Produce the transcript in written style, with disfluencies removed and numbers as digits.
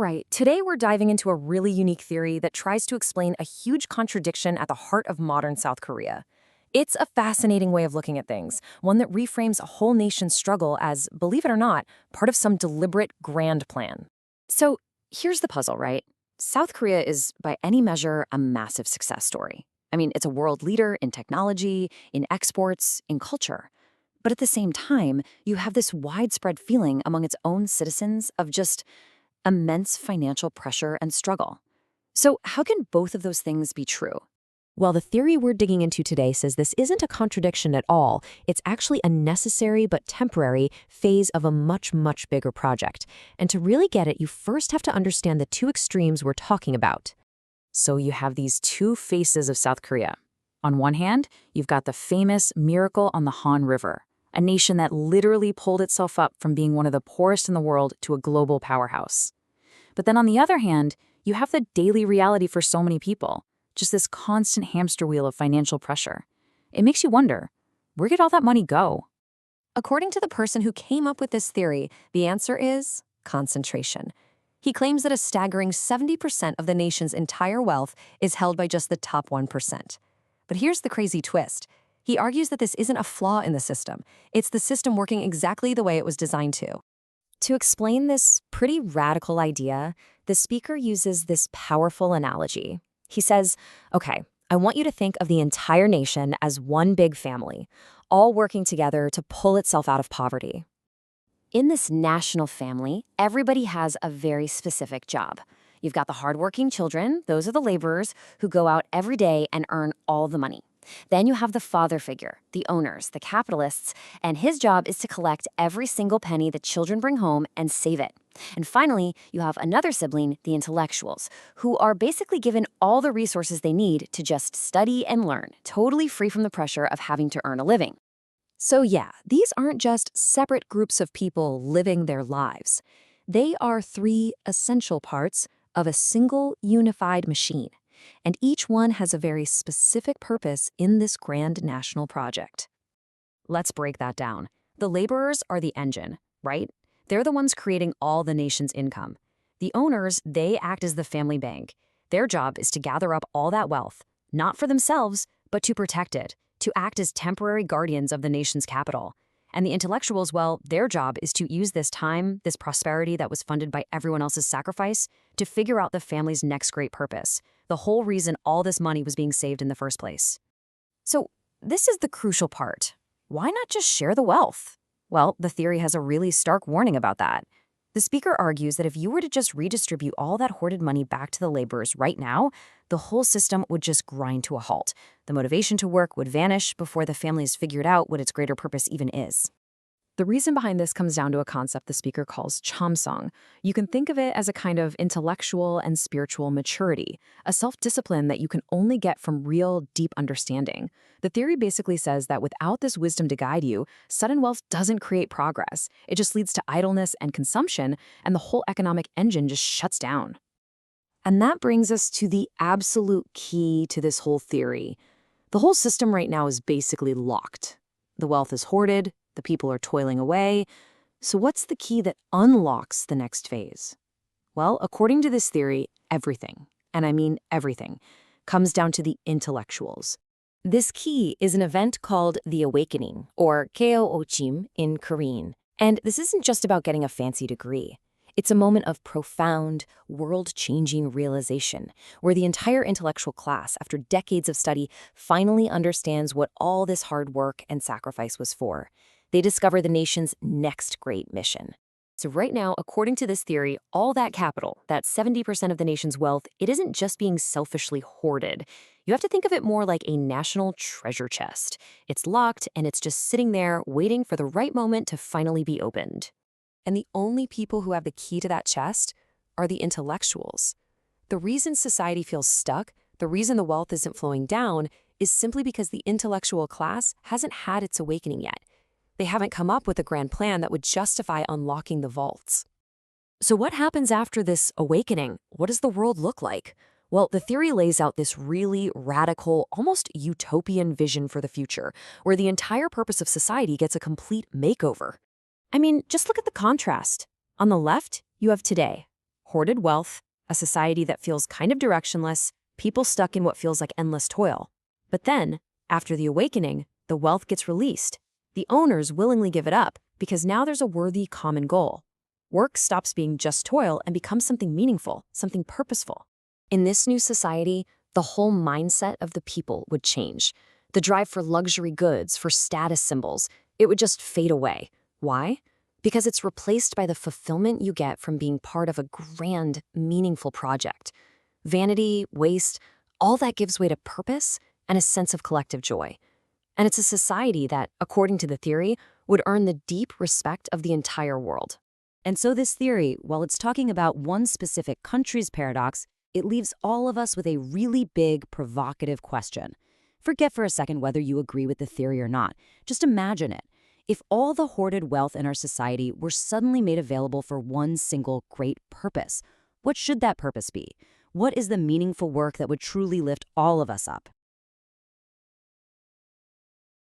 right, today we're diving into a really unique theory that tries to explain a huge contradiction at the heart of modern South Korea. It's a fascinating way of looking at things, one that reframes a whole nation's struggle as, believe it or not, part of some deliberate grand plan. So here's the puzzle, right? South Korea is, by any measure, a massive success story. I mean, it's a world leader in technology, in exports, in culture. But at the same time, you have this widespread feeling among its own citizens of just immense financial pressure and struggle. So how can both of those things be true? Well, the theory we're digging into today says this isn't a contradiction at all. It's actually a necessary but temporary phase of a much, much bigger project. And to really get it, you first have to understand the two extremes we're talking about. So you have these two faces of South Korea. On one hand, you've got the famous Miracle on the Han River, a nation that literally pulled itself up from being one of the poorest in the world to a global powerhouse. But then on the other hand, you have the daily reality for so many people, just this constant hamster wheel of financial pressure. It makes you wonder, where did all that money go? According to the person who came up with this theory, the answer is concentration. He claims that a staggering 70% of the nation's entire wealth is held by just the top 1%. But here's the crazy twist. He argues that this isn't a flaw in the system. It's the system working exactly the way it was designed to. To explain this pretty radical idea, the speaker uses this powerful analogy. He says, okay, I want you to think of the entire nation as one big family, all working together to pull itself out of poverty. In this national family, everybody has a very specific job. You've got the hardworking children, those are the laborers, who go out every day and earn all the money. Then you have the father figure, the owners, the capitalists, and his job is to collect every single penny the children bring home and save it. And finally, you have another sibling, the intellectuals, who are basically given all the resources they need to just study and learn, totally free from the pressure of having to earn a living. So yeah, these aren't just separate groups of people living their lives. They are three essential parts of a single unified machine. And each one has a very specific purpose in this grand national project. Let's break that down. The laborers are the engine, right? They're the ones creating all the nation's income. The owners, they act as the family bank. Their job is to gather up all that wealth, not for themselves, but to protect it, to act as temporary guardians of the nation's capital. And the intellectuals, well, their job is to use this time, this prosperity that was funded by everyone else's sacrifice, to figure out the family's next great purpose, the whole reason all this money was being saved in the first place. So this is the crucial part. Why not just share the wealth? Well, the theory has a really stark warning about that. The speaker argues that if you were to just redistribute all that hoarded money back to the laborers right now, the whole system would just grind to a halt. The motivation to work would vanish before the family has figured out what its greater purpose even is. The reason behind this comes down to a concept the speaker calls chamsong. You can think of it as a kind of intellectual and spiritual maturity, a self-discipline that you can only get from real, deep understanding. The theory basically says that without this wisdom to guide you, sudden wealth doesn't create progress. It just leads to idleness and consumption, and the whole economic engine just shuts down. And that brings us to the absolute key to this whole theory. The whole system right now is basically locked. The wealth is hoarded, the people are toiling away. So what's the key that unlocks the next phase? Well, according to this theory, everything, and I mean everything, comes down to the intellectuals. This key is an event called the awakening, or Keo Ochim in Korean. And this isn't just about getting a fancy degree. It's a moment of profound, world-changing realization, where the entire intellectual class, after decades of study, finally understands what all this hard work and sacrifice was for. They discover the nation's next great mission. So right now, according to this theory, all that capital, that 70% of the nation's wealth, it isn't just being selfishly hoarded. You have to think of it more like a national treasure chest. It's locked, and it's just sitting there waiting for the right moment to finally be opened. And the only people who have the key to that chest are the intellectuals. The reason society feels stuck, the reason the wealth isn't flowing down, is simply because the intellectual class hasn't had its awakening yet. They haven't come up with a grand plan that would justify unlocking the vaults. So what happens after this awakening? What does the world look like? Well, the theory lays out this really radical, almost utopian vision for the future, where the entire purpose of society gets a complete makeover. I mean, just look at the contrast. On the left, you have today. hoarded wealth, a society that feels kind of directionless, people stuck in what feels like endless toil. But then, after the awakening, the wealth gets released. The owners willingly give it up because now there's a worthy common goal. Work stops being just toil and becomes something meaningful, something purposeful. In this new society, the whole mindset of the people would change. The drive for luxury goods, for status symbols, it would just fade away. Why? Because it's replaced by the fulfillment you get from being part of a grand, meaningful project. Vanity, waste, all that gives way to purpose and a sense of collective joy. And it's a society that, according to the theory, would earn the deep respect of the entire world. And so this theory, while it's talking about one specific country's paradox, it leaves all of us with a really big, provocative question. Forget for a second whether you agree with the theory or not. Just imagine it. If all the hoarded wealth in our society were suddenly made available for one single great purpose, what should that purpose be? What is the meaningful work that would truly lift all of us up?